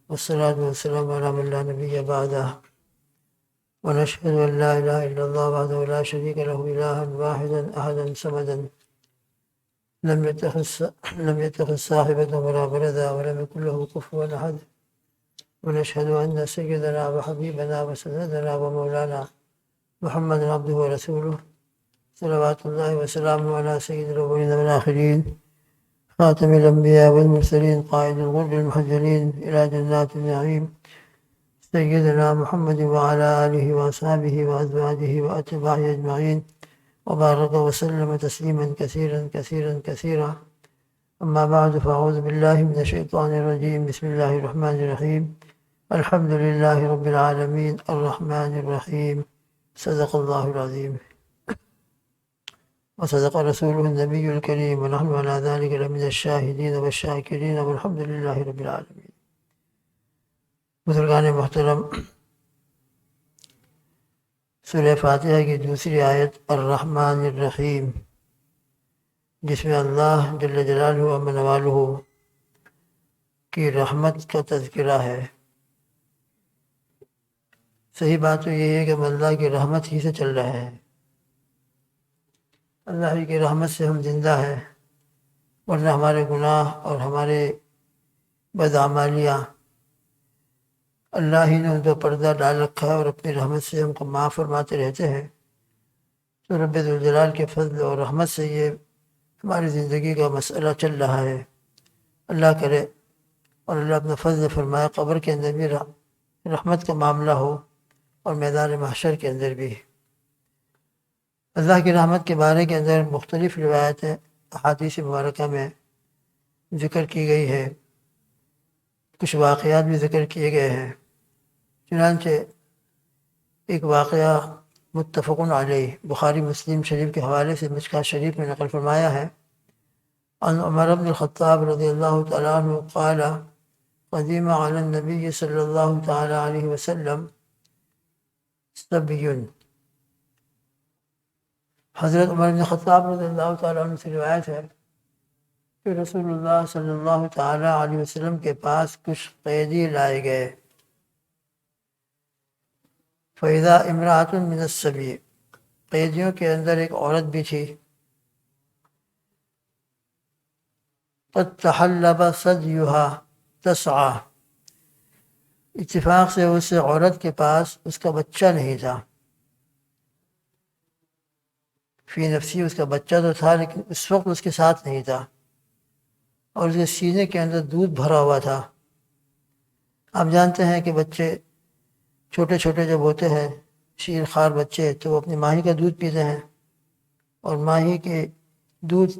والصلاة والسلام على من لا نبي بعده ونشهد أن لا إله إلا الله وحده لا شريك له إلها واحدا أحدا صمدا لم يتخذ صاحبة ولا ولدا ولم يكن له كفوا أحد ونشهد أن سيدنا وحبيبنا وسندنا ومولانا محمد عبده ورسوله صلوات الله وسلامه على سيد الأولين والآخرين خاتم الأنبياء والمرسلين قائد الغر المحجلين إلى جنات النعيم سيدنا محمد وعلى آله وأصحابه وأزواجه وأتباعه أجمعين وبارك وسلم تسليما كثيرا كثيرا كثيرا. أما بعد فأعوذ بالله من الشيطان الرجيم. بسم الله الرحمن الرحيم. الحمد لله رب العالمين الرحمن الرحيم. صدق الله العظيم وصدق رسوله النبي الكريم ونحن على ذلك لمن الشاهدين والشاكرين والحمد لله رب العالمين. بزرگان محترم، سورہ فاتحہ کی دوسری آیت الرحمن الرحیم، جس میں اللہ جل جلالہ و من والہ کی رحمت کا تذکرہ ہے۔ صحیح بات تو یہ ہے کہ ہم اللہ کی رحمت ہی سے چل رہے ہیں، اللہ ہی کی رحمت سے ہم زندہ ہیں، ورنہ ہمارے گناہ اور ہمارے بدعمالیاں اللہ ہی نے ان پر پردہ ڈال رکھا ہے اور اپنی رحمت سے ہم کو معاف فرماتے رہتے ہیں۔ تو رب ذوالجلال کے فضل اور رحمت سے یہ ہماری زندگی کا مسئلہ چل رہا ہے۔ اللہ کرے اور اللہ اپنا فضل فرمائے قبر کے اندر بھی رحمت کا معاملہ ہو اور میدان محشر کے اندر بھی۔ اللہ کی رحمت کے بارے کے اندر مختلف روایتیں احادیث مبارکہ میں ذکر کی گئی ہے، کچھ واقعات بھی ذکر کیے گئے ہیں۔ چنانچہ ایک واقعہ متفق علیہ بخاری مسلم شریف کے حوالے سے مشکوٰۃ شریف میں نقل فرمایا ہے، عن عمر بن الخطاب رضی اللہ تعالیٰ عنہ قال قدم علی النبی صلی اللہ تعالیٰ علیہ وسلم صبی۔ حضرت عمر بن خطاب رضی اللہ تعالیٰ عنہ سے روایت ہے کہ رسول اللہ صلی اللہ تعالیٰ علیہ وسلم کے پاس کچھ قیدی لائے گئے۔ فَإِذَا امرأة من الصبی، قیدیوں کے اندر ایک عورت بھی تھی، قد تحلب ثدیها تسعى، اتفاق سے اس عورت کے پاس اس کا بچہ نہیں تھا۔ فی نفسی، اس کا بچہ تو تھا لیکن اس وقت اس کے ساتھ نہیں تھا، اور اس کے سینے کے اندر دودھ بھرا ہوا تھا۔ آپ جانتے ہیں کہ بچے چھوٹے چھوٹے جب ہوتے ہیں، شیر خوار بچے، تو وہ اپنی ماہی کا دودھ پیتے ہیں، اور ماہی کے دودھ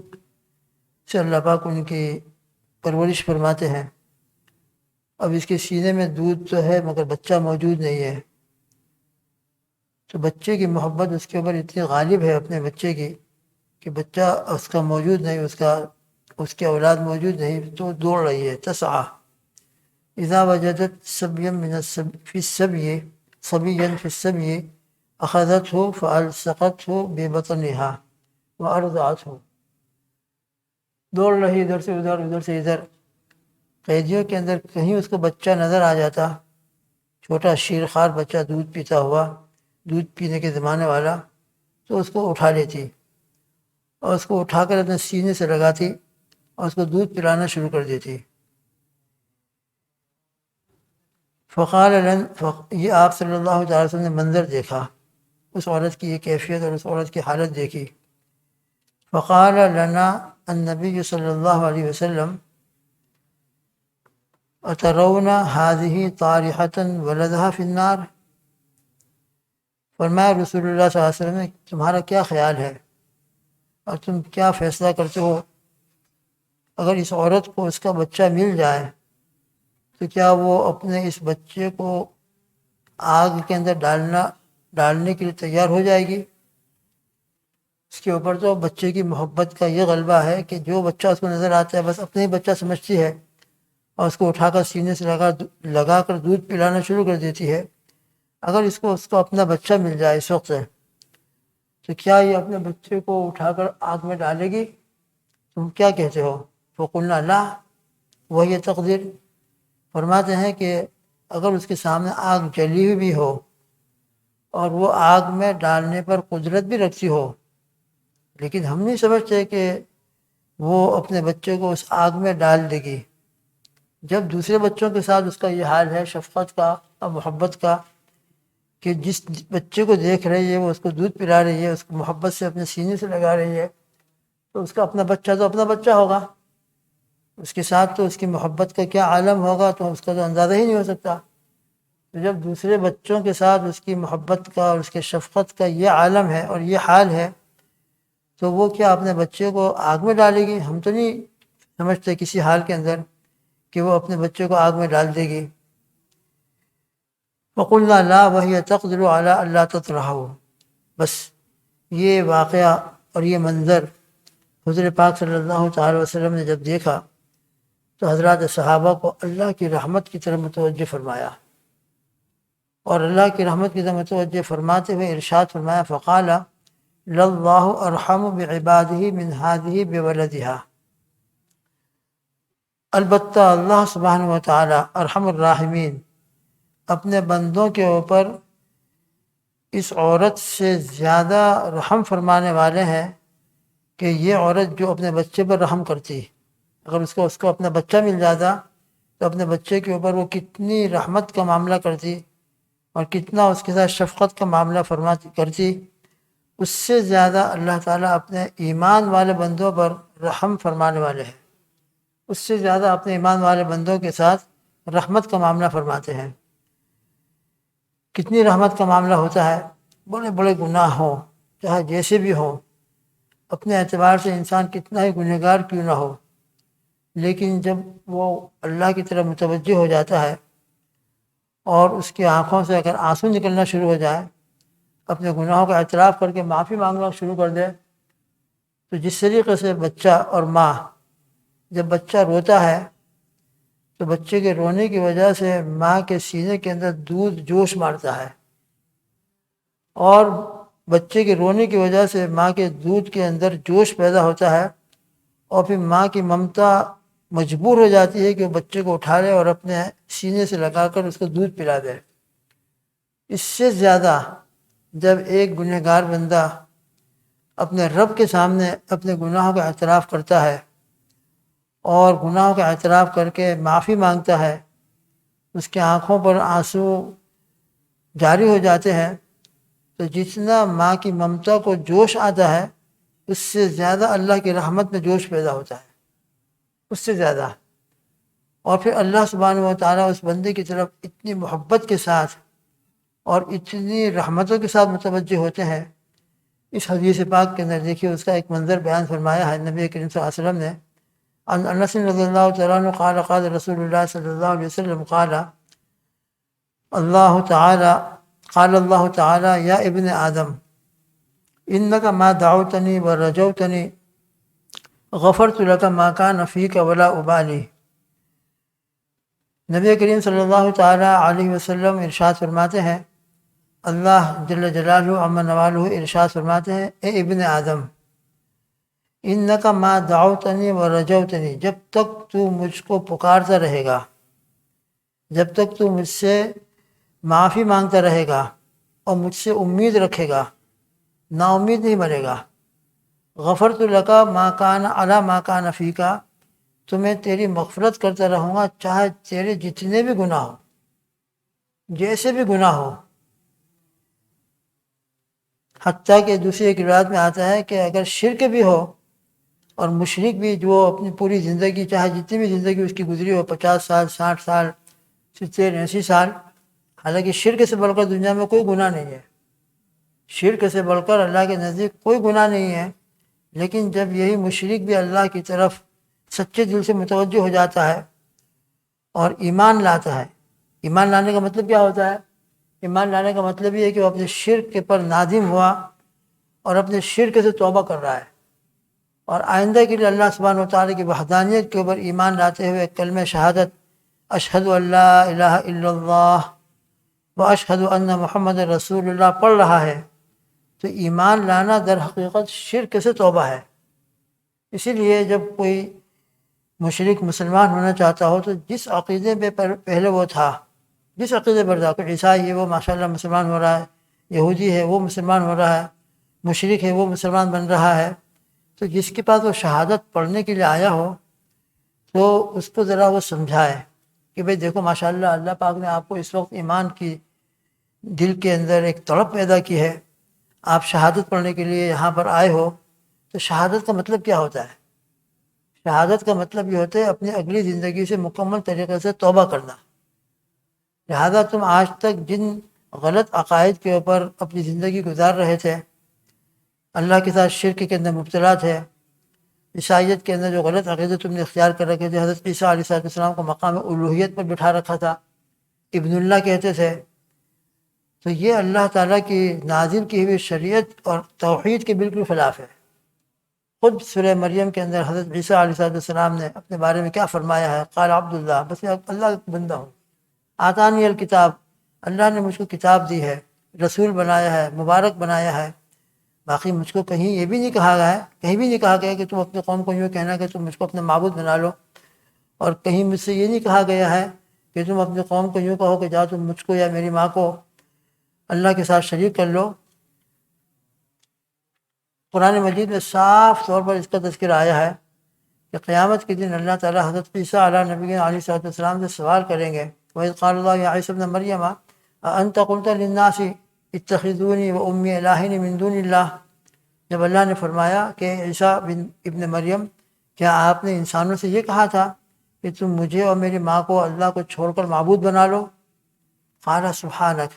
سے اللہ پاک ان کی پرورش فرماتے ہیں۔ اب اس کے سینے میں دودھ تو ہے مگر بچہ موجود نہیں ہے، تو بچے کی محبت اس کے اوپر اتنی غالب ہے اپنے بچے کی کہ بچہ اس کا موجود نہیں، اس کے اولاد موجود نہیں، تو دوڑ رہی ہے۔ تسعى اذا وجدت صبیا من فی الصبی صبیا فی الصبی اخذته فالصقته ببطنها وارضعته، دوڑ رہی ادھر سے ادھر، ادھر سے ادھر۔ قیدیوں کے اندر کہیں اس کو بچہ نظر آ جاتا، چھوٹا شیرخوار بچہ دودھ پیتا ہوا، دودھ پینے کے زمانے والا، تو اس کو اٹھا لیتی اور اس کو اٹھا کر اپنے سینے سے لگاتی اور اس کو دودھ پلانا شروع کر دیتی۔ فقال یہ آپ صلی اللہ علیہ وسلم نے منظر دیکھا، اس عورت کی یہ کیفیت اور اس عورت کی حالت دیکھی۔ فقال لنا النبی صلی اللہ علیہ وسلم اترون هذه طارحة ولدها في النار، فرمایا رسول اللہ صلی اللہ علیہ وسلم نے تمہارا کیا خیال ہے اور تم کیا فیصلہ کرتے ہو، اگر اس عورت کو اس کا بچہ مل جائے تو کیا وہ اپنے اس بچے کو آگ کے اندر ڈالنے کے لیے تیار ہو جائے گی؟ اس کے اوپر تو بچے کی محبت کا یہ غلبہ ہے کہ جو بچہ اس کو نظر آتا ہے بس اپنے ہی بچہ سمجھتی ہے اور اس کو اٹھا کر سینے سے لگا کر دودھ پلانا شروع کر دیتی ہے۔ اگر اس کو اپنا بچہ مل جائے اس وقت سے، تو کیا یہ اپنے بچے کو اٹھا کر آگ میں ڈالے گی؟ تم کیا کہتے ہو؟ فقلنا لا وہی تقدیر، فرماتے ہیں کہ اگر اس کے سامنے آگ جلی ہوئی بھی ہو اور وہ آگ میں ڈالنے پر قدرت بھی رکھتی ہو، لیکن ہم نہیں سمجھتے کہ وہ اپنے بچے کو اس آگ میں ڈال دے گی، جب دوسرے بچوں کے ساتھ اس کا یہ حال ہے شفقت کا اور محبت کا، کہ جس بچے کو دیکھ رہی ہے وہ اس کو دودھ پلا رہی ہے، اس کو محبت سے اپنے سینے سے لگا رہی ہے، تو اس کا اپنا بچہ تو اپنا بچہ ہوگا، اس کے ساتھ تو اس کی محبت کا کیا عالم ہوگا تو اس کا تو اندازہ ہی نہیں ہو سکتا۔ تو جب دوسرے بچوں کے ساتھ اس کی محبت کا اور اس کے شفقت کا یہ عالم ہے اور یہ حال ہے، تو وہ کیا اپنے بچے کو آگ میں ڈالے گی؟ ہم تو نہیں سمجھتے کسی حال کے اندر کہ وہ اپنے بچے کو آگ میں ڈال دے گی۔ وَقُلْنَا لَا وَهِيَ تَقْدِرُ عَلَىٰ أَلَّا تَطْرَحُ، بس یہ واقعہ اور یہ منظر حضور پاک صلی اللہ تعالی وسلم نے جب دیکھا تو حضرات صحابہ کو اللہ کی رحمت کی طرف متوجہ فرمایا، اور اللہ کی رحمت کی طرف متوجہ فرماتے ہوئے ارشاد فرمایا فقال لَلَّهُ أَرْحَمُ بِعِبَادِهِ مِنْ هَٰذِهِ بِوَلَدِهَا، البتہ اللہ سبحانہ و تعالی ارحم الراحمین اپنے بندوں کے اوپر اس عورت سے زیادہ رحم فرمانے والے ہیں کہ یہ عورت جو اپنے بچے پر رحم کرتی، اگر اس کو اپنا بچہ مل جاتا تو اپنے بچے کے اوپر وہ کتنی رحمت کا معاملہ کرتی اور کتنا اس کے ساتھ شفقت کا معاملہ کرتی، اس سے زیادہ اللہ تعالیٰ اپنے ایمان والے بندوں پر رحم فرمانے والے ہیں، اس سے زیادہ اپنے ایمان والے بندوں کے ساتھ رحمت کا معاملہ فرماتے ہیں۔ کتنی رحمت کا معاملہ ہوتا ہے، بڑے بڑے گناہ ہوں چاہے جیسے بھی ہوں، اپنے اعتبار سے انسان کتنا ہی گنہگار کیوں نہ ہو، لیکن جب وہ اللہ کی طرف متوجہ ہو جاتا ہے اور اس کی آنکھوں سے اگر آنسو نکلنا شروع ہو جائے، اپنے گناہوں کا اعتراف کر کے معافی مانگنا شروع کر دے، تو جس طریقے سے بچہ اور ماں، جب بچہ روتا ہے تو بچے کے رونے کی وجہ سے ماں کے سینے کے اندر دودھ جوش مارتا ہے، اور بچے کے رونے کی وجہ سے ماں کے دودھ کے اندر جوش پیدا ہوتا ہے، اور پھر ماں کی ممتا مجبور ہو جاتی ہے کہ وہ بچے کو اٹھا لے اور اپنے سینے سے لگا کر اس کو دودھ پلا دے۔ اس سے زیادہ جب ایک گنہگار بندہ اپنے رب کے سامنے اپنے گناہوں کا اعتراف کرتا ہے اور گناہوں کا اعتراف کر کے معافی مانگتا ہے، اس کی آنکھوں پر آنسو جاری ہو جاتے ہیں، تو جتنا ماں کی ممتا کو جوش آتا ہے اس سے زیادہ اللہ کی رحمت میں جوش پیدا ہوتا ہے، اس سے زیادہ۔ اور پھر اللہ سبحانہ و تعالیٰ اس بندے کی طرف اتنی محبت کے ساتھ اور اتنی رحمتوں کے ساتھ متوجہ ہوتے ہیں۔ اس حدیث پاک کے اندر دیکھیے اس کا ایک منظر بیان فرمایا ہے نبی کریم صلی اللہ علیہ وسلم نے، عن انس رضی اللہ تعالیٰ عنہ قال قال رسول اللہ صلی اللہ علیہ وسلم قال اللہ تعالی یا ابن آدم انک ما دعوتنی ورجوتنی غفرت لک ما کان فیک ولا ابالی۔ نبی کریم صلی اللہ تعالیٰ علیہ وسلم ارشاد فرماتے ہیں، اللہ جل جلالہ عم نوالہ ارشاد فرماتے ہیں، اے ابن آدم انک ما دعوتنی ورجوتنی، جب تک تو مجھ کو پکارتا رہے گا، جب تک تو مجھ سے معافی مانگتا رہے گا اور مجھ سے امید رکھے گا، نا امید نہیں بنے گا، غفرت لک ما کان علی ما کان فیک، تو میں تیری مغفرت کرتا رہوں گا چاہے تیرے جتنے بھی گناہ ہو، جیسے بھی گناہ ہو۔ حتیٰ کہ دوسری ایک روایت میں آتا ہے کہ اگر شرک بھی ہو اور مشرک بھی جو اپنی پوری زندگی، چاہے جتنی بھی زندگی اس کی گزری ہو، 50 سال 60 سال 70 80 سال، حالانکہ شرک سے بڑھ کر دنیا میں کوئی گناہ نہیں ہے، شرک سے بڑھ کر اللہ کے نزدیک کوئی گناہ نہیں ہے، لیکن جب یہی مشرک بھی اللہ کی طرف سچے دل سے متوجہ ہو جاتا ہے اور ایمان لاتا ہے، ایمان لانے کا مطلب کیا ہوتا ہے؟ ایمان لانے کا مطلب یہ ہے کہ وہ اپنے شرک کے پر نادم ہوا اور اپنے شرک سے توبہ کر رہا ہے، اور آئندہ کے لیے اللہ سبحانہ و تعالیٰ کی وحدانیت کے اوپر ایمان لاتے ہوئے کلمہ شہادت اشہد ان لا الہ الا اللہ و اشہد ان محمد رسول اللہ پڑھ رہا ہے، تو ایمان لانا در حقیقت شرک سے توبہ ہے۔ اسی لیے جب کوئی مشرک مسلمان ہونا چاہتا ہو تو جس عقیدے پہ پہلے وہ تھا، جس عقیدے پر تھا، کوئی عیسائی ہے وہ ماشاء اللہ مسلمان ہو رہا ہے، یہودی ہے وہ مسلمان ہو رہا ہے، مشرک ہے وہ مسلمان بن رہا ہے، تو جس کے پاس وہ شہادت پڑھنے کے لیے آیا ہو تو اس کو ذرا وہ سمجھائے کہ بھئی دیکھو ماشاء اللہ اللہ پاک نے آپ کو اس وقت ایمان کی دل کے اندر ایک تڑپ پیدا کی ہے، آپ شہادت پڑھنے کے لیے یہاں پر آئے ہو، تو شہادت کا مطلب کیا ہوتا ہے؟ شہادت کا مطلب یہ ہوتا ہے اپنی اگلی زندگی سے مکمل طریقے سے توبہ کرنا۔ لہذا تم آج تک جن غلط عقائد کے اوپر اپنی زندگی گزار رہے تھے، اللہ کے ساتھ شرک کے اندر مبتلا تھے، عیسائیت کے اندر جو غلط عقیدے تم نے اختیار کر رکھے تھے، حضرت عیسیٰ علیہ السلام کو مقام الوہیت پر بٹھا رکھا تھا، ابن اللہ کہتے تھے، تو یہ اللہ تعالیٰ کی نازل کی ہوئی شریعت اور توحید کے بالکل خلاف ہے۔ خود سورہ مریم کے اندر حضرت عیسیٰ علیہ السلام نے اپنے بارے میں کیا فرمایا ہے؟ قال عبداللہ، بس میں اللہ کا بندہ ہوں، آتانی الکتاب، اللہ نے مجھ کو کتاب دی ہے، رسول بنایا ہے، مبارک بنایا ہے۔ باقی مجھ کو کہیں یہ بھی نہیں کہا گیا ہے، کہیں بھی نہیں کہا گیا کہ تم اپنے قوم کو یوں کہنا کہ تم مجھ کو اپنا معبود بنا لو، اور کہیں مجھ سے یہ نہیں کہا گیا ہے کہ تم اپنے قوم کو یوں کہو کہ جاؤ تم مجھ کو یا میری ماں کو اللہ کے ساتھ شریک کر لو۔ قرآن مجید میں صاف طور پر اس کا تذکرہ آیا ہے کہ قیامت کے دن اللہ تعالیٰ حضرت عیسیٰ علیہ نبی علیہ السلام سے سوال کریں گے، وَإِذْ قَالَ اللَّهُ يَا عِيسَى ابْنَ مَرْيَمَ أَأَنْتَ قُلْتَ لِلنَّاسِ اتَّخِذُونِي وَأُمِّيَ إِلَٰهَيْنِ مِن دُونِ اللَّهِ، جب اللہ نے فرمایا کہ عیسیٰ ابن مریم، کیا آپ نے انسانوں سے یہ کہا تھا کہ تم مجھے اور میری ماں کو اللہ کو چھوڑ کر معبود بنا لو؟ قال سبحانک،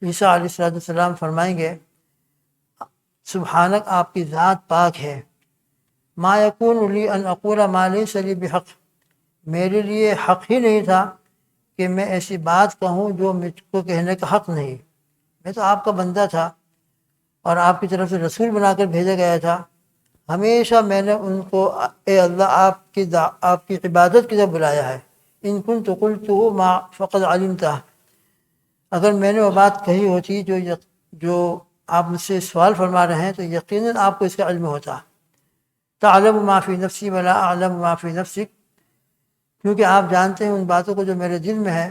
عیسیٰ علیہ السلام فرمائیں گے سبحانک، آپ کی ذات پاک ہے، ما یکون لی ان اقول ما لیس لی بحق، میرے لیے حق ہی نہیں تھا کہ میں ایسی بات کہوں جو مجھ کو کہنے کا حق نہیں، میں تو آپ کا بندہ تھا اور آپ کی طرف سے رسول بنا کر بھیجا گیا تھا، ہمیشہ میں نے ان کو اے اللہ آپ کی عبادت کی طرف بلایا ہے، ان کنت قلتہ ما فقد علمتہ، اگر میں نے وہ بات کہی ہوتی جو آپ مجھ سے سوال فرما رہے ہیں تو یقیناً آپ کو اس کا علم ہوتا۔ تعلم ما فی نفسی ولا اعلم ما فی نفسک، کیونکہ آپ جانتے ہیں ان باتوں کو جو میرے دل میں ہے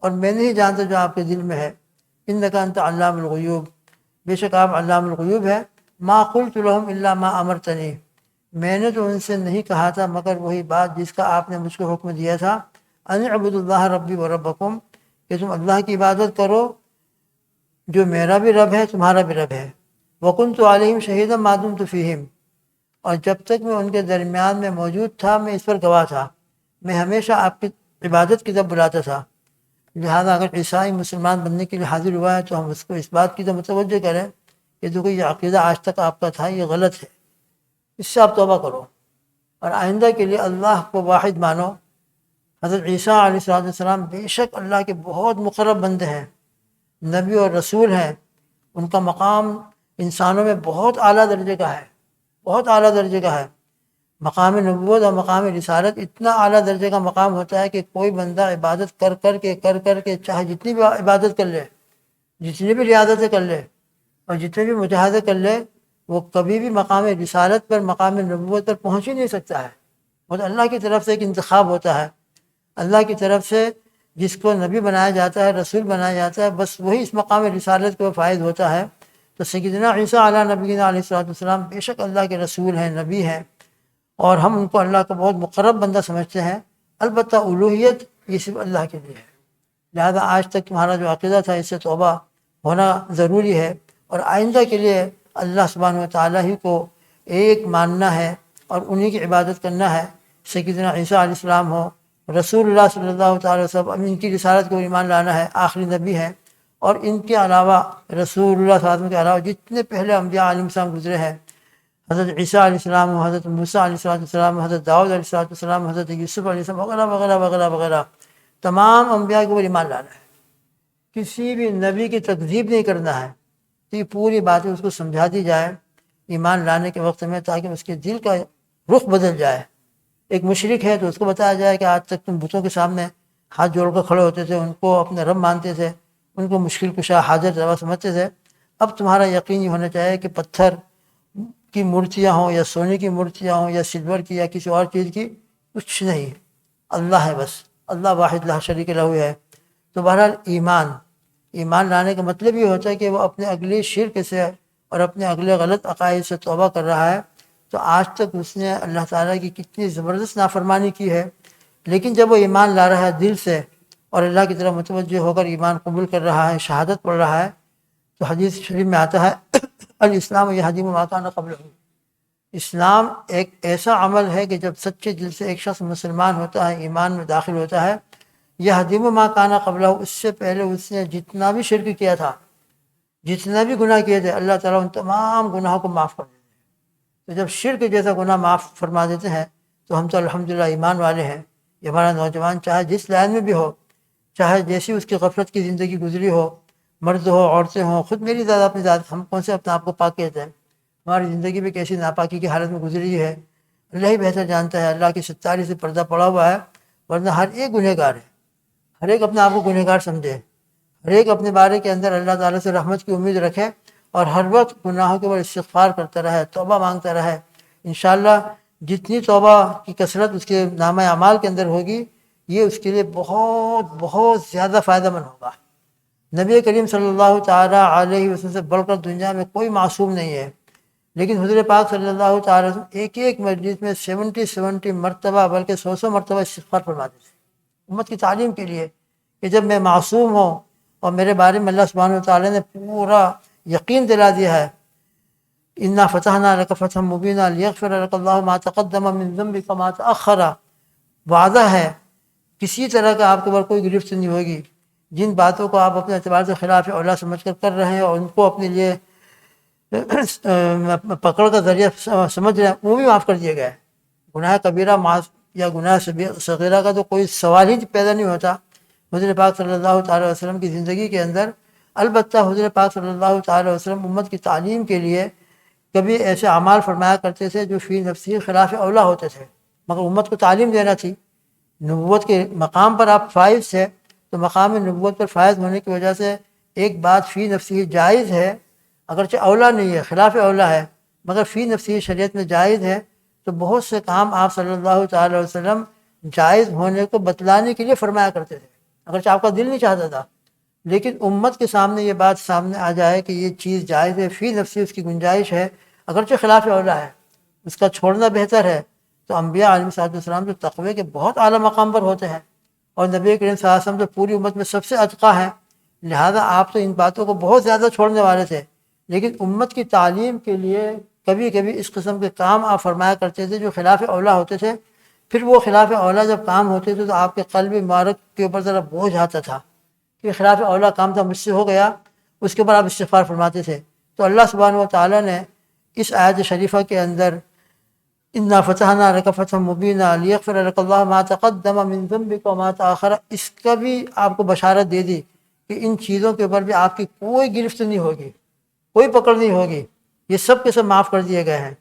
اور میں نہیں جانتا جو آپ کے دل میں ہے، انک انت علام الغیوب، بے شک آپ علام الغیوب ہے، ما قلت لهم الا ما امرتنی، میں نے تو ان سے نہیں کہا تھا مگر وہی بات جس کا آپ نے مجھ کو حکم دیا تھا، ان اعبدوا اللہ ربی و ربکم، کہ تم اللہ کی عبادت کرو جو میرا بھی رب ہے تمہارا بھی رب ہے، وکنت علیہم شہیدا ما دمت فیہم، اور جب تک میں ان کے درمیان میں موجود تھا میں اس پر گواہ تھا، میں ہمیشہ آپ کی عبادت کی طرف بلاتا تھا۔ لہذا اگر عیسائی مسلمان بننے کے لیے حاضر ہوا ہے تو ہم اس کو اس بات کی طرف متوجہ کریں کہ دیکھو یہ عقیدہ آج تک آپ کا تھا، یہ غلط ہے، اس سے آپ توبہ کرو اور آئندہ کے لیے اللہ کو واحد مانو۔ حضرت عیسیٰ علیہ السلام بے شک اللہ کے بہت مقرب بندے ہیں، نبی اور رسول ہیں، ان کا مقام انسانوں میں بہت اعلیٰ درجے کا ہے، بہت اعلیٰ درجے کا ہے۔ مقام نبوت اور مقام رسالت اتنا اعلیٰ درجے کا مقام ہوتا ہے کہ کوئی بندہ عبادت کر کر کے چاہے جتنی بھی عبادت کر لے، جتنی بھی ریاضتیں کر لے اور جتنے بھی مجاہدے کر لے، وہ کبھی بھی مقام رسالت پر، مقام نبوت پر پہنچ ہی نہیں سکتا ہے۔ وہ تو اللہ کی طرف سے ایک انتخاب ہوتا ہے، اللہ کی طرف سے جس کو نبی بنایا جاتا ہے، رسول بنایا جاتا ہے، بس وہی اس مقام رسالت کو فائز ہوتا ہے۔ تو سیدنا عیسیٰ علیہ نبینا علیہ السلام بے شک اللہ کے رسول ہیں، نبی ہیں، اور ہم ان کو اللہ کا بہت مقرب بندہ سمجھتے ہیں، البتہ الوہیت یہ صرف اللہ کے لیے ہے۔ لہذا آج تک تمہارا جو عقیدہ تھا اس سے توبہ ہونا ضروری ہے، اور آئندہ کے لیے اللہ سبحانہ وتعالیٰ ہی کو ایک ماننا ہے اور انہی کی عبادت کرنا ہے۔ سیدنا عیسیٰ علیہ السلام ہو، رسول اللہ صلی اللہ تعالیٰ وسلم، ان کی رسالت کو ایمان لانا ہے، آخری نبی ہے، اور ان کے علاوہ رسول اللہ صلی اللہ علیہ وسلم کے علاوہ جتنے پہلے انبیاء علیہ السلام گزرے ہیں، حضرت عیسیٰ علیہ السلام، حضرت موسیٰ علیہ السلام، حضرت داؤد علیہ السلام، حضرت یوسف علیہ السلام وغیرہ وغیرہ وغیرہ وغیرہ، تمام انبیاء کے اوپر ایمان لانا ہے، کسی بھی نبی کی تکذیب نہیں کرنا ہے، تو یہ پوری باتیں اس کو سمجھا دی جائے ایمان لانے کے وقت میں، تاکہ اس کے دل کا رخ بدل جائے۔ ایک مشرک ہے تو اس کو بتایا جائے کہ آج تک تم بتوں کے سامنے ہاتھ جوڑ کر کھڑے ہوتے تھے، ان کو اپنے رب مانتے تھے، ان کو مشکل کشا حاجت روا سمجھتے تھے، اب تمہارا یقین یہ ہونا چاہیے کہ پتھر کی مورتیاں ہوں یا سونے کی مورتیاں ہوں یا سلور کی یا کسی اور چیز کی، کچھ نہیں، اللہ ہے بس، اللہ واحد لا شریک لہ ہے۔ تو بہرحال ایمان لانے کا مطلب یہ ہوتا ہے کہ وہ اپنے اگلی شرک سے اور اپنے اگلے غلط عقائد سے توبہ کر رہا ہے۔ تو آج تک اس نے اللہ تعالیٰ کی کتنی زبردست نافرمانی کی ہے، لیکن جب وہ ایمان لا رہا ہے دل سے اور اللہ کی طرف متوجہ ہو کر ایمان قبول کر رہا ہے، شہادت پڑھ رہا ہے، تو حدیث شریف میں آتا ہے الاسلام یہدم ما کان قبلہ، اسلام ایک ایسا عمل ہے کہ جب سچے دل سے ایک شخص مسلمان ہوتا ہے، ایمان میں داخل ہوتا ہے، یہدم ما کان قبلہ، اس سے پہلے اس نے جتنا بھی شرک کیا تھا، جتنا بھی گناہ کیے تھے، اللہ تعالیٰ ان تمام گناہوں کو معاف کر دیتے ہیں۔ تو جب شرک جیسا گناہ معاف فرما دیتے ہیں تو ہم تو الحمدللہ ایمان والے ہیں۔ یہ ہمارا نوجوان چاہے جس لائن میں بھی ہو، چاہے جیسی اس کی غفلت کی زندگی گزری ہو، مرد ہو عورتیں ہوں، خود میری ذات اپنی ذات، ہم کون سے اپنے آپ کو پاک کہتے ہیں؟ ہماری زندگی بھی کیسی ناپاکی کی حالت میں گزری ہے، اللہ ہی بہتر جانتا ہے۔ اللہ کی ستاری سے پردہ پڑا ہوا ہے، ورنہ ہر ایک گنہگار ہے، ہر ایک اپنے آپ کو گنہگار سمجھے، ہر ایک اپنے بارے کے اندر اللہ تعالیٰ سے رحمت کی امید رکھے اور ہر وقت گناہوں کے اوپر استغفار کرتا رہے، توبہ مانگتا رہے۔ انشاءاللہ جتنی توبہ کی کثرت اس کے نامہ اعمال کے اندر ہوگی، یہ اس کے لیے بہت بہت زیادہ فائدہ مند ہوگا۔ نبی کریم صلی اللہ تعالیٰ علیہ وسلم سے بڑھ کر دنیا میں کوئی معصوم نہیں ہے، لیکن حضور پاک صلی اللہ تعالیٰ وسلم ایک ایک مجلس میں 70 مرتبہ بلکہ 100 مرتبہ استغفار فرماتے تھے امت کی تعلیم کے لیے، کہ جب میں معصوم ہوں اور میرے بارے میں اللہ سبحانہ وتعالیٰ نے پورا یقین دلا دیا ہے، انا فتحنا لک فتحا مبینا لیغفر لک اللہ ما تقدم من ذنبک ما تأخر، وعدہ ہے کسی طرح کا آپ کے اوپر کوئی گرفت نہیں ہوگی۔ جن باتوں کو آپ اپنے اعتبار سے خلاف اولا سمجھ کر رہے ہیں اور ان کو اپنے لیے پکڑ کا ذریعہ سمجھ رہے ہیں، وہ بھی معاف کر دیے گئے۔ گناہ کبیرہ یا گناہ صغیرہ کا تو کوئی سوال ہی پیدا نہیں ہوتا حضور پاک صلی اللہ تعالیٰ وسلم کی زندگی کے اندر۔ البتہ حضور پاک صلی اللہ تعالیٰ وسلم امت کی تعلیم کے لیے کبھی ایسے اعمال فرمایا کرتے تھے جو فی نفسی خلاف اولا ہوتے تھے، مگر امت کو تعلیم دینا تھی۔ نبوت کے مقام پر آپ فائز تھے، تو مقام نبوت پر فائز ہونے کی وجہ سے ایک بات فی نفسی جائز ہے، اگرچہ اولا نہیں ہے، خلاف اولا ہے، مگر فی نفسی شریعت میں جائز ہے، تو بہت سے کام آپ صلی اللہ تعالیٰ وسلم جائز ہونے کو بتلانے کے لیے فرمایا کرتے تھے، اگرچہ آپ کا دل نہیں چاہتا تھا، لیکن امت کے سامنے یہ بات سامنے آ جائے کہ یہ چیز جائز ہے، فی نفسی اس کی گنجائش ہے، اگرچہ خلاف اولا ہے، اس کا چھوڑنا بہتر ہے۔ تو انبیاء علیہ السلام جو تقوی کے بہت اعلیٰ مقام پر ہوتے ہیں، اور نبی کریم صلی اللہ علیہ وسلم جو پوری امت میں سب سے اتقیٰ ہیں، لہذا آپ تو ان باتوں کو بہت زیادہ چھوڑنے والے تھے، لیکن امت کی تعلیم کے لیے کبھی کبھی اس قسم کے کام آپ فرمایا کرتے تھے جو خلاف اولا ہوتے تھے۔ پھر وہ خلاف اولا جب کام ہوتے تھے تو آپ کے قلب مبارک کے اوپر ذرا بوجھ آتا تھا کہ خلاف اولا کام تھا، مجھ سے ہو گیا، اس کے اوپر آپ استغفار فرماتے تھے۔ تو اللہ سبحانہ و تعالیٰ نے اس آیت شریفہ کے اندر انا فتحنا لک فتحا مبینا لیغفر لک اللہ ما تقدم من ذنبک وما تأخر، اس کا بھی آپ کو بشارت دے دی کہ ان چیزوں کے اوپر بھی آپ کی کوئی گرفت نہیں ہوگی، کوئی پکڑ نہیں ہوگی، یہ سب کے سب معاف کر دیے گئے ہیں۔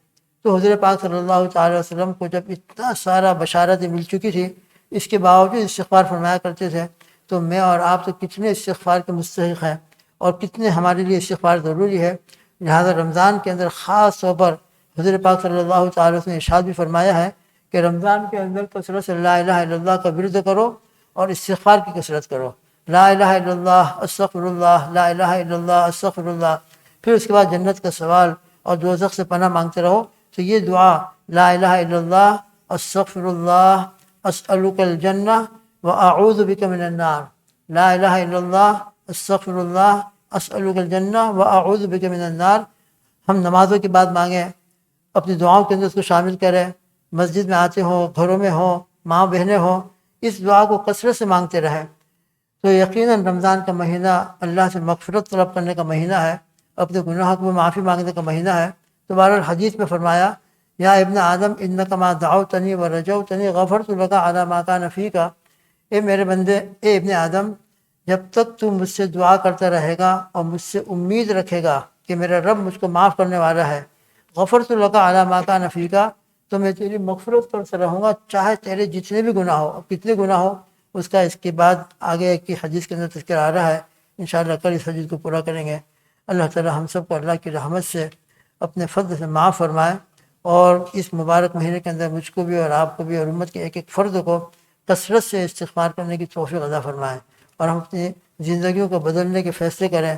تو حضور پاک صلی اللہ تعالیٰ وسلم کو جب اتنا سارا بشارتیں مل چکی تھی، اس کے باوجود استغفار فرمایا کرتے تھے، تو میں اور آپ تو کتنے استغفار کے مستحق ہیں اور کتنے ہمارے لیے استغفار ضروری ہے۔ لہذا رمضان کے اندر خاص طور پر حضور پاک صلی اللہ تعالیٰ وسلم نے ارشاد بھی فرمایا ہے کہ رمضان کے اندر کثرت سے لا الہ الا اللہ کا ورد کرو اور استغفار کی کثرت کرو، لا الہ الا اللہ استغفر اللہ، لا الہ الا اللہ استغفر اللہ، پھر اس کے بعد جنت کا سوال اور دوزخ سے پناہ مانگتے رہو۔ تو یہ دعا لا الہ الا اللہ استغفر اللہ اسألک الجنہ واعوذ بک من النار، لا الہ الا اللہ استغفر اللہ اسألک الجنہ واعوذ بک من النار، ہم نمازوں کی بات مانگیں، اپنی دعاؤں کے اندر اس کو شامل کریں، مسجد میں آتے ہوں، گھروں میں ہوں، ماں بہنیں ہوں، اس دعا کو کثرت سے مانگتے رہیں۔ تو یقیناً رمضان کا مہینہ اللہ سے مغفرت طلب کرنے کا مہینہ ہے، اپنے گناہوں کو معافی مانگنے کا مہینہ ہے۔ تو بہرحال حدیث میں فرمایا یا ابن آدم انک ما دعوتنی ورجوتنی غفرت لک علی ما کان فیک، اے میرے بندے، اے ابن آدم، جب تک تو مجھ سے دعا کرتا رہے گا اور مجھ سے امید رکھے گا کہ میرا رب مجھ کو معاف کرنے والا ہے، غفرت لک علی ما کان فیک، تو میں تیری مغفرت کرتا رہوں گا چاہے تیرے جتنے بھی گناہ ہو، کتنے گناہ ہو، اس کا اس کے بعد آگے کی حدیث کے اندر تذکر آ رہا ہے، انشاءاللہ کل اس حدیث کو پورا کریں گے۔ اللہ تعالی ہم سب کو اللہ کی رحمت سے اپنے فضل سے معاف فرمائے اور اس مبارک مہینے کے اندر مجھ کو بھی اور آپ کو بھی اور امت کے ایک ایک فرد کو کثرت سے استغفار کرنے کی توفیق عطا فرمائیں، اور ہم اپنی زندگیوں کو بدلنے کے فیصلے کریں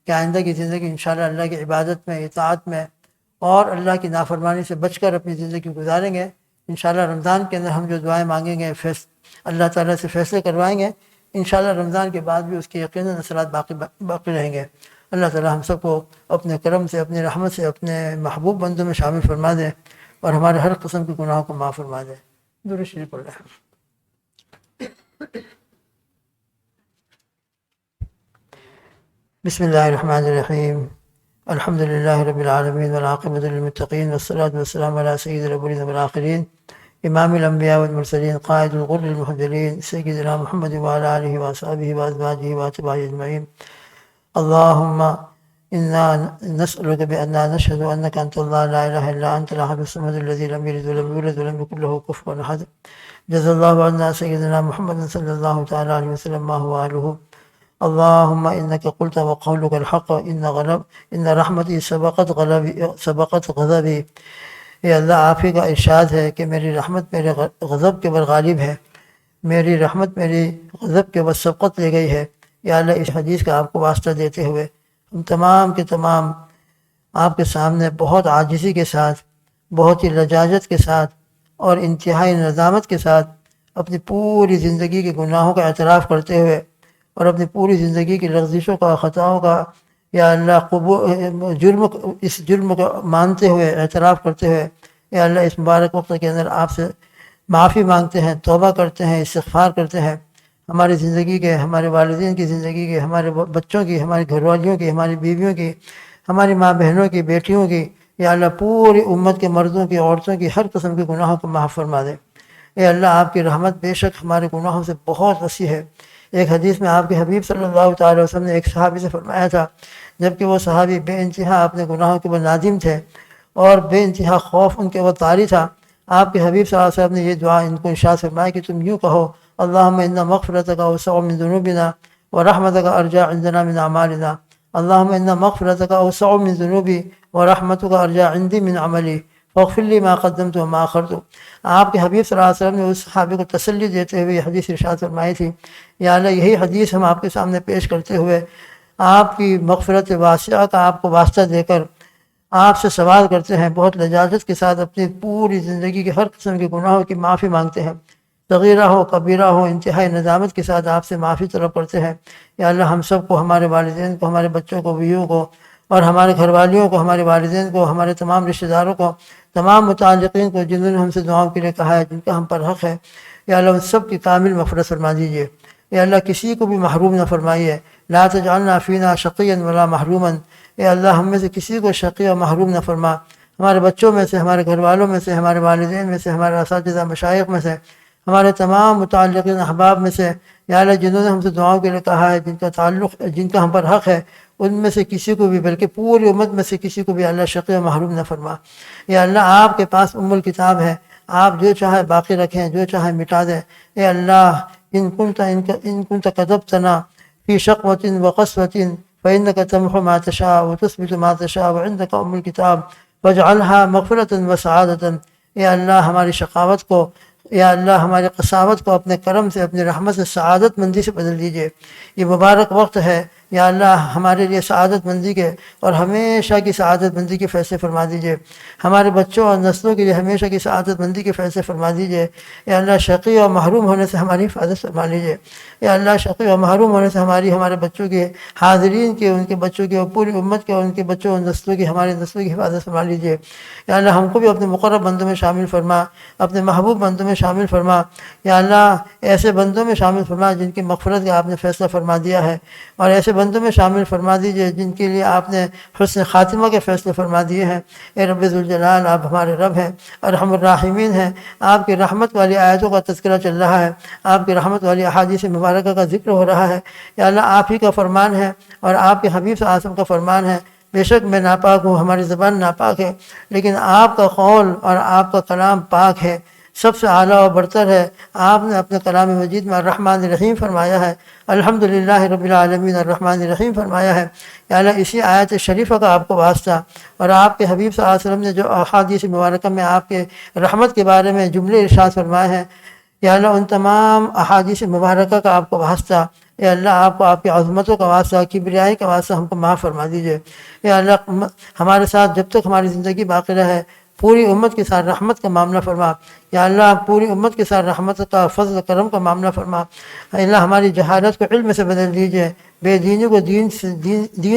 کہ آئندہ کی زندگی انشاءاللہ اللہ کی عبادت میں، اطاعت میں اور اللہ کی نافرمانی سے بچ کر اپنی زندگی گزاریں گے۔ انشاءاللہ رمضان کے اندر ہم جو دعائیں مانگیں گے، اللہ تعالیٰ سے فیصلے کروائیں گے، انشاءاللہ رمضان کے بعد بھی اس کے یقیناً اثرات باقی رہیں گے۔ اللہ تعالیٰ ہم سب کو اپنے کرم سے، اپنی رحمت سے اپنے محبوب بندوں میں شامل فرما دے اور ہمارے ہر قسم کے گناہوں کو معاف فرما دے۔ درود شریف پڑھ رہے ہیں۔ بسم اللہ الرحمن الرحیم، الحمد للہ رب العالمین والعاقبۃ للمتقین والصلاۃ والسلام علی سید الاولین والآخرین امام الانبیاء والمرسلین قائد الغر المحجلین سیدنا محمد وعلی آلہ وصحبہ وازواجہ واتباعہ اجمعین۔ اللہم انا نسألک بأننا نشہد انک انت اللہ لا الہ الا انت الاحد الصمد الذی لم یلد ولم یولد ولم یکن لہ کفوا احد۔ جزا اللہ عنا سیدنا محمد صلی اللہ تعالی علیہ وسلم ما هو اہلہ۔ اللہم انک قلت وقولک الحق ان رحمتی سبقت غضبی۔ اے اللہ، آپ ہی کا ارشاد ہے کہ میری رحمت میرے غضب کے اوپر غالب ہے، میری رحمت میری غضب کے اوپر سبقت لے گئی ہے۔ یا اللہ، اس حدیث کا آپ کو واسطہ دیتے ہوئے ہم تمام کے تمام آپ کے سامنے بہت عاجزی کے ساتھ، بہت ہی لجاجت کے ساتھ اور انتہائی ندامت کے ساتھ اپنی پوری زندگی کے گناہوں کا اعتراف کرتے ہوئے اور اپنی پوری زندگی کی لغزشوں کا، خطاؤں کا، یا اللہ اس جرم کو مانتے ہوئے، اعتراف کرتے ہوئے، یا اللہ اس مبارک وقت کے اندر آپ سے معافی مانگتے ہیں، توبہ کرتے ہیں، استغفار کرتے ہیں، ہماری زندگی کے، ہمارے والدین کی زندگی کے، ہمارے بچوں کی، ہماری گھر والیوں کی، ہماری بیویوں کی، ہماری ماں بہنوں کی، بیٹیوں کی، یا اللہ پوری امت کے مردوں کی، عورتوں کی، ہر قسم کے گناہوں کو معاف فرما دے۔ اے اللہ، آپ کی رحمت بے شک ہمارے گناہوں سے بہت وسیع ہے۔ ایک حدیث میں آپ کے حبیب صلی اللہ تعالی وسلم نے ایک صحابی سے فرمایا تھا، جبکہ وہ صحابی بے انتہا اپنے گناہوں کے اوپر نادم تھے اور بے انتہا خوف ان کے اوپر طاری تھا، آپ کے حبیب صلی اللہ علیہ وسلم نے یہ دعا ان کو ارشاد فرمایا کہ تم یوں کہو: اللہم ان مغفرتک اوسع من ذنوبنا ورحمتک ارجع عندنا من اعمالنا۔ اللہم ان مغفرتک اوسع من ذنوبی ورحمتک ارجع عندی من عملی فاغفر لی ما قدمت وما اخرت۔ آپ کے حبیب صلی اللہ علیہ وسلم نے اس صحابی کو تسلی دیتے ہوئے یہ حدیث ارشاد فرمائی تھی۔ یا اللہ، یہی حدیث ہم آپ کے سامنے پیش کرتے ہوئے آپ کی مغفرت واسعہ کا آپ کو واسطہ دے کر آپ سے سوال کرتے ہیں، بہت لجاجت کے ساتھ اپنی پوری زندگی کے ہر قسم کے گناہوں کی معافی مانگتے ہیں، صغیرہ ہو کبیرہ ہو، انتہائی ندامت کے ساتھ آپ سے معافی طلب کرتے ہیں۔ یا اللہ، ہم سب کو، ہمارے والدین کو، ہمارے بچوں کو، بیویوں کو اور ہمارے گھر والیوں کو، ہمارے والدین کو، ہمارے تمام رشتہ داروں کو، تمام متعلقین کو جنہوں نے ہم سے دعاؤں کے لیے کہا ہے، جن کا ہم پر حق ہے، یا اللہ ان سب کی کامل مغفرت فرما دیجیے۔ یا اللہ، کسی کو بھی محروم نہ فرمائیے۔ لا تجعلنا فینا شقیا ولا محروما۔ اے اللہ، ہم میں سے کسی کو شقی اور محروم نہ فرما، ہمارے بچوں میں سے، ہمارے گھر والوں میں سے، ہمارے والدین میں سے، ہمارے اساتذہ مشائخ میں سے، ہمارے تمام متعلقین احباب میں سے، یا اللہ جنہوں نے ہم سے دعاؤں کے لیے کہا ہے، جن کا ہم پر حق ہے، ان میں سے کسی کو بھی، بلکہ پوری امت میں سے کسی کو بھی اللہ شقی و محروم نہ فرما۔ یا اللہ، آپ کے پاس الکتاب ہے، آپ جو چاہے باقی رکھیں، جو چاہے مٹا دیں۔ اے اللہ، ان كنت كتبتنا في شقوة وقسوة فإنك تمحو ما تشاء وتثبت ما تشاء وعندك الكتاب واجعلها مغفرة وسعادة۔ اے اللہ، ہماری شقاوت کو، یا اللہ ہماری قساوت کو اپنے کرم سے، اپنی رحمت سے سعادت مندی سے بدل دیجیے۔ یہ مبارک وقت ہے، یا اللہ ہمارے لیے سعادت مندی کے اور ہمیشہ کی سعادت مندی کے فیصلے فرما دیجیے۔ ہمارے بچوں اور نسلوں کے لیے ہمیشہ کی سعادت مندی کے فیصلے فرما دیجیے۔ یا اللہ، شقی اور محروم ہونے سے ہماری حفاظت فرما لیجیے۔ یا اللہ، شقی اور محروم ہونے سے ہمارے بچوں کے، حاضرین کے، ان کے بچوں کے اور پوری امت کے اور ان کے بچوں اور نسلوں کی، ہماری نسلوں کی حفاظت فرما لیجیے۔ یا اللہ، ہم کو بھی اپنے مقرب بندوں میں شامل فرما، اپنے محبوب بندوں میں شامل فرما۔ یا اللہ، ایسے بندوں میں شامل فرما جن کی مغفرت کا آپ نے فیصلہ فرما دیا ہے، اور ایسے بندوں میں شامل فرما دیجئے جن کے لیے آپ نے حسن خاتمہ کے فیصلے فرما دیے ہیں۔ اے رب ذوالجلال، آپ ہمارے رب ہیں، ارحم الراحمین ہیں۔ آپ کی رحمت والی آیتوں کا تذکرہ چل رہا ہے، آپ کی رحمت والی احادیث مبارکہ کا ذکر ہو رہا ہے۔ یا اللہ، آپ ہی کا فرمان ہے اور آپ کے حبیب صلی اللہ علیہ وسلم کا فرمان ہے، بے شک میں ناپاک ہوں، ہماری زبان ناپاک ہے، لیکن آپ کا قول اور آپ کا کلام پاک ہے۔ سب سے اعلیٰ و برتر ہے۔ آپ نے اپنے کلام مجید میں الرحمن الرحیم فرمایا ہے، الحمدللہ رب العالمین الرحمن الرحیم فرمایا ہے۔ یا اللہ اسی آیت شریفہ کا آپ کو واسطہ، اور آپ کے حبیب صلی اللہ علیہ وسلم نے جو احادیث مبارکہ میں آپ کے رحمت کے بارے میں جملے ارشاد فرمائے ہیں، یا اللہ ان تمام احادیث مبارکہ کا آپ کو واسطہ، یا اللہ آپ کو آپ کی عظمتوں کا واسطہ، کبریائی کا واسطہ ہم کو معاف فرما دیجیے۔ یا اللہ ہمارے ساتھ جب تک ہماری زندگی باقی رہے پوری امت کے ساتھ رحمت کا معاملہ فرما۔ یا اللہ پوری امت کے ساتھ رحمت کا، فضل و کرم کا معاملہ فرما۔ اللہ ہماری جہالت کو علم سے بدل دیجیے، بے دینی کو دین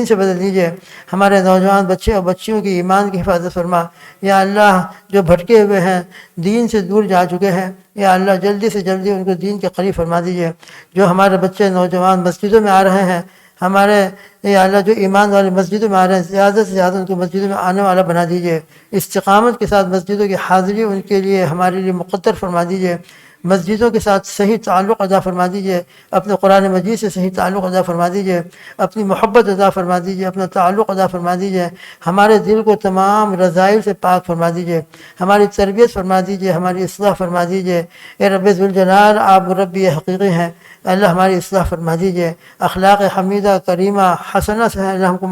سے بدل دیجیے۔ ہمارے نوجوان بچے اور بچیوں کی ایمان کی حفاظت فرما۔ یا اللہ جو بھٹکے ہوئے ہیں، دین سے دور جا چکے ہیں، یا اللہ جلدی سے جلدی ان کو دین کے قریب فرما دیجیے۔ جو ہمارے بچے نوجوان مسجدوں میں آ رہے ہیں، ہمارے یا اللہ جو ایمان والے مسجدوں میں آ رہے ہیں، زیادہ سے زیادہ ان کو مسجدوں میں آنے والا بنا دیجیے۔ استقامت کے ساتھ مسجدوں کی حاضری ان کے لیے ہمارے لیے مقدر فرما دیجیے۔ مسجدوں کے ساتھ صحیح تعلق ادا فرما دیجیے، اپنے قرآن مجید سے صحیح تعلق ادا فرما دیجیے، اپنی محبت ادا فرما دیجیے، اپنا تعلق ادا فرما دیجیے۔ ہمارے دل کو تمام رذائل سے پاک فرما دیجیے، ہماری تربیت فرما دیجیے، ہماری اصلاح فرما دیجیے۔ اے رب ذوالجلال آپ مربی حقیقی ہیں، اللہ ہماری اصلاح فرما دیجیے۔ اخلاق حمیدہ کریمہ حسنہ سے اللہ ہم کو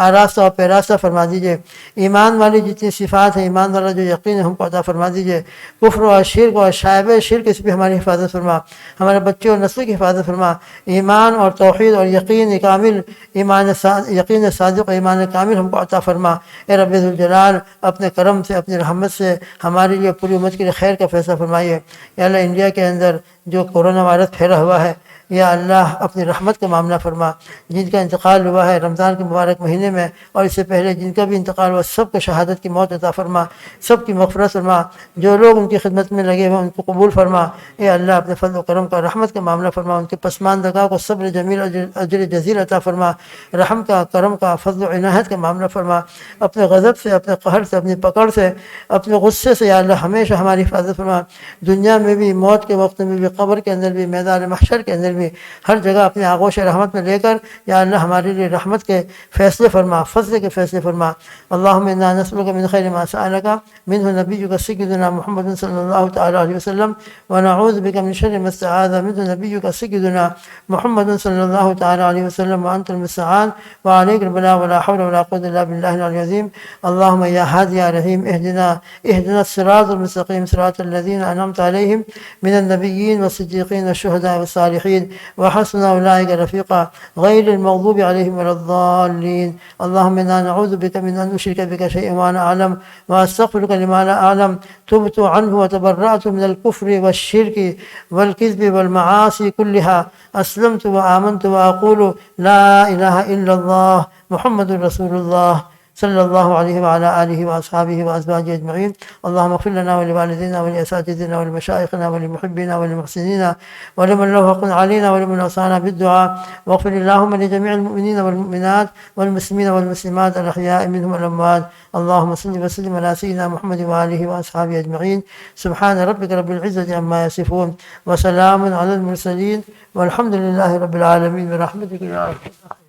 آراستہ اور پیراستہ فرما دیجیے۔ ایمان والی جتنی صفات ہیں، ایمان والا جو یقین ہے ہم کو عطا فرما دیجیے۔ کفر اور شرک اور شائبہ شرک اس پہ ہماری حفاظت فرما، ہمارے بچوں اور نسل کی حفاظت فرما۔ ایمان اور توحید اور یقین کامل، یقین صادق اور ایمان کامل ہم کو عطا فرما۔ اے رب ذوالجلال اپنے کرم سے، اپنی رحمت سے ہمارے لیے پوری امت کے لیے خیر کا فیصلہ فرمائیے۔ یا اللہ انڈیا کے اندر جو کورونا وائرس پھیلا ہوا ہے، یا اللہ اپنی رحمت کا معاملہ فرما۔ جن کا انتقال ہوا ہے رمضان کے مبارک مہینے میں اور اس سے پہلے جن کا بھی انتقال ہوا، سب کو شہادت کی موت عطا فرما، سب کی مغفرت فرما۔ جو لوگ ان کی خدمت میں لگے ہوئے ان کو قبول فرما۔ اے اللہ اپنے فضل و کرم کا، رحمت کا معاملہ فرما، ان کے پسماندگاہ کو صبر جمیل اجر جزیل عطا فرما، رحم کا، کرم کا، فضل و عنایت کا معاملہ فرما۔ اپنے غضب سے، اپنے قہر سے، اپنی پکڑ سے، اپنے غصے سے یا اللہ ہمیشہ ہماری حفاظت فرما۔ دنیا میں بھی، موت کے وقت میں بھی، قبر کے اندر بھی، میدان محشر کے اندر بھی، ہر جگہ اپنے آغوش رحمت میں لے کر یا اللہ ہمارے لیے رحمت کے فیصلے فرما، فضل کے فیصلے فرما۔ اللہم انا نسألک من خیر ما سألک منہ نبیک سیدنا محمد صلی اللہ تعالی علیہ وسلم ونعوذ بک من شر ما استعاذ منہ نبیک سیدنا محمد صلی اللہ تعالی علیہ وسلم وانت المستعان وعلیک البلاغ ولا حول ولا قوة الا باللہ العلی العظیم۔ اللہم یا ہادی یا رحیم اہدنا الصراط المستقیم صراط الذین انعمت علیہم من النبیین والصدیقین والشہداء والصالحین وحسن اولئک رفیقا غیر المغضوب علیہم ولا الضالین۔ اللہم انا نعوذ بک من ان نشرک بک شیئا وانا اعلم واستغفرک لما لا اعلم تبت عنه وتبرأت من الكفر والشرك والكذب والمعاصي كلها اسلمت وآمنت واقول لا اله الا الله محمد رسول الله صلی اللہ علیہ وعلى آلہ واصحابہ وازواجہ اجمعین۔ اللہم اغفر لنا ولوالدینا ولاساتذتنا ولمشائخنا ولمحبینا وللمحسنین ولمن له حق علینا ولمن اوصانا بالدعاء واغفر اللہم لجميع المؤمنین والمؤمنات والمسلمین والمسلمات الاحیاء منهم والاموات۔ اللہم صل وسلم علی سیدنا محمد وآلہ واصحابہ اجمعین۔ سبحان ربک رب العزة عما یصفون وسلام علی المرسلین والحمد للہ رب العالمین برحمتک یا ارحم الراحمین۔